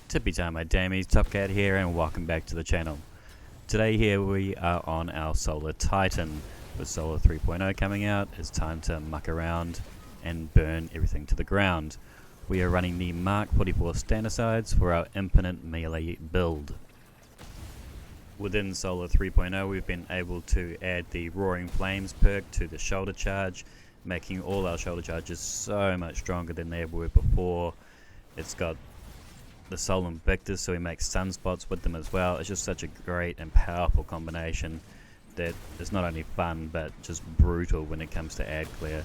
Tippy time, my damies, Top Cat here, and welcome back to the channel. Today here we are on our Solar Titan. With Solar 3.0 coming out, it's time to muck around and burn everything to the ground. We are running the Mark 44 standardsides for our infinite melee build. Within Solar 3.0 we've been able to add the Roaring Flames perk to the shoulder charge, making all our shoulder charges so much stronger than they were before. It's got the Soul Invictus, so we make sunspots with them as well. It's just such a great and powerful combination that is not only fun but just brutal when it comes to ad clear,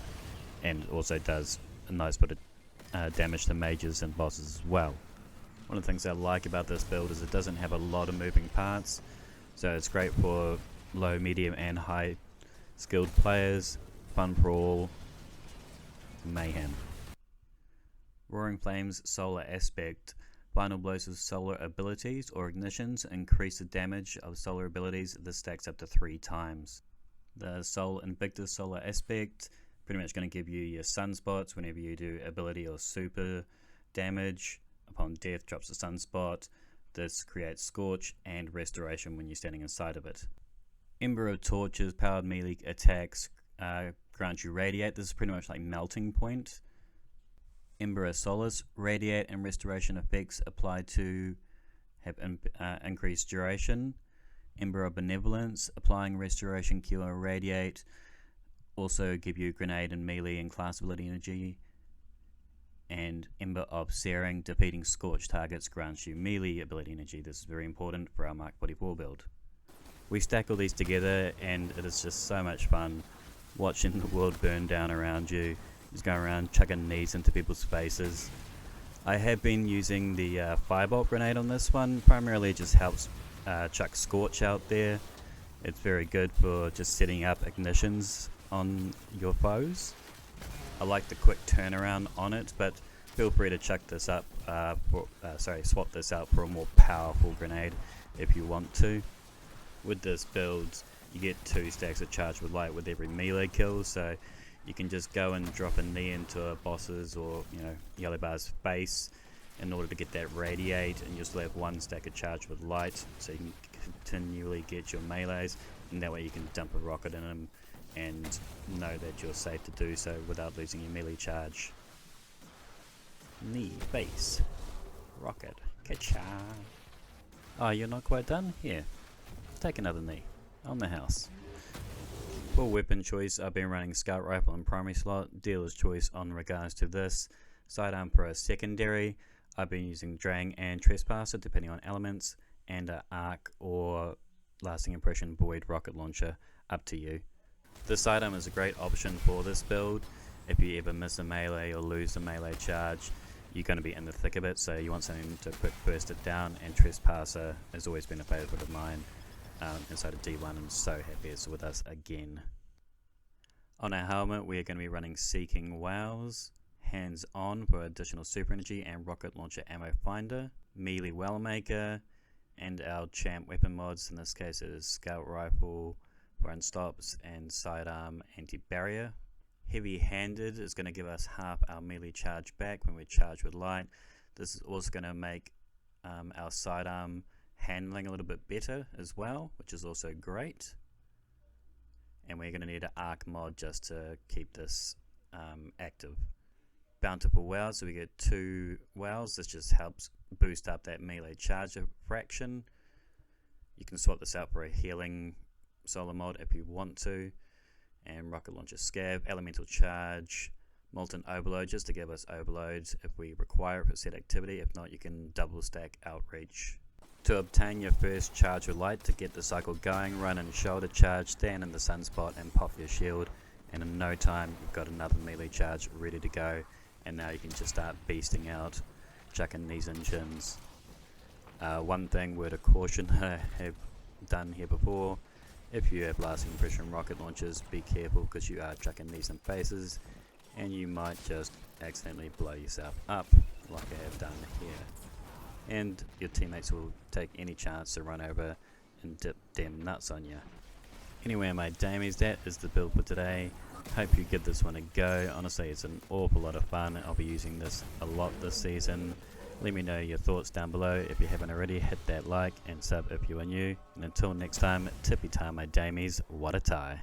and also does a nice bit of damage to mages and bosses as well. One of the things I like about this build is it doesn't have a lot of moving parts, so it's great for low, medium and high skilled players. Fun for all. Mayhem. Roaring Flames Solar Aspect. Final blows with solar abilities or ignitions increase the damage of solar abilities. This stacks up to 3 times. The Soul Invictus Solar Aspect, pretty much going to give you your sunspots whenever you do ability or super damage. Upon death, drops a sunspot. This creates Scorch and Restoration when you're standing inside of it. Ember of Torches powered melee attacks grant you Radiate. This is pretty much like Melting Point. Ember of Solace, Radiate and Restoration effects apply to have increased duration. Ember of Benevolence, applying Restoration, Cure, Radiate, also give you Grenade and melee and class ability energy. And Ember of Searing, defeating Scorch targets grants you melee ability energy. This is very important for our Mark 44 build. We stack all these together and it is just so much fun watching the world burn down around you. Just going around chucking knees into people's faces. I have been using the Firebolt grenade on this one. Primarily it just helps chuck Scorch out there. It's very good for just setting up ignitions on your foes. I like the quick turnaround on it, but feel free to chuck this up swap this out for a more powerful grenade if you want to. With this build you get 2 stacks of Charge with Light with every melee kill, so you can just go and drop a knee into a boss's or Yellow Bar's face in order to get that Radiate, and you still have 1 stack of Charge with Light, so you can continually get your melees, and that way you can dump a rocket in them and know that you're safe to do so without losing your melee charge. Knee, face, rocket, ka-cha. Oh, you're not quite done? Here, take another knee on the house. For weapon choice, I've been running Scout Rifle and primary slot. Dealer's choice on regards to this. Sidearm for a secondary, I've been using Drang and Trespasser depending on elements, and a Arc or Lasting Impression Void rocket launcher, up to you. This sidearm is a great option for this build. If you ever miss a melee or lose a melee charge, you're going to be in the thick of it, so you want something to quick burst it down, and Trespasser has always been a favourite of mine. Inside of D1, I'm so happy it's with us again. On our helmet we are going to be running Seeking Wows, Hands On for additional super energy and rocket launcher ammo finder, Melee Wellmaker, and our champ weapon mods. In this case it is Scout Rifle for unstops and sidearm anti-barrier. Heavy Handed is going to give us half our melee charge back when we charge with light. This is also going to make our sidearm handling a little bit better as well, which is also great. And we're going to need an arc mod just to keep this active. Bountiful Wows, so we get 2 wows. This just helps boost up that melee charge fraction. You can swap this out for a healing solar mod if you want to. And rocket launcher scav, elemental charge, molten overload just to give us overloads if we require it for set activity. If not, you can double stack outreach. To obtain your first charge with light, to get the cycle going, run in shoulder charge, stand in the sunspot and pop your shield, and in no time you've got another melee charge ready to go, and now you can just start beasting out, chucking knees and chins. One thing, word of caution, I have done here before: if you have lasting impression rocket launchers, be careful because you are chucking knees and faces, and you might just accidentally blow yourself up like I have done here. And your teammates will take any chance to run over and dip them nuts on you. Anyway, my damies, that is the build for today. Hope you give this one a go. Honestly, it's an awful lot of fun. I'll be using this a lot this season. Let me know your thoughts down below. If you haven't already, hit that like and sub if you are new. And until next time, tippy time my damies, what a tie.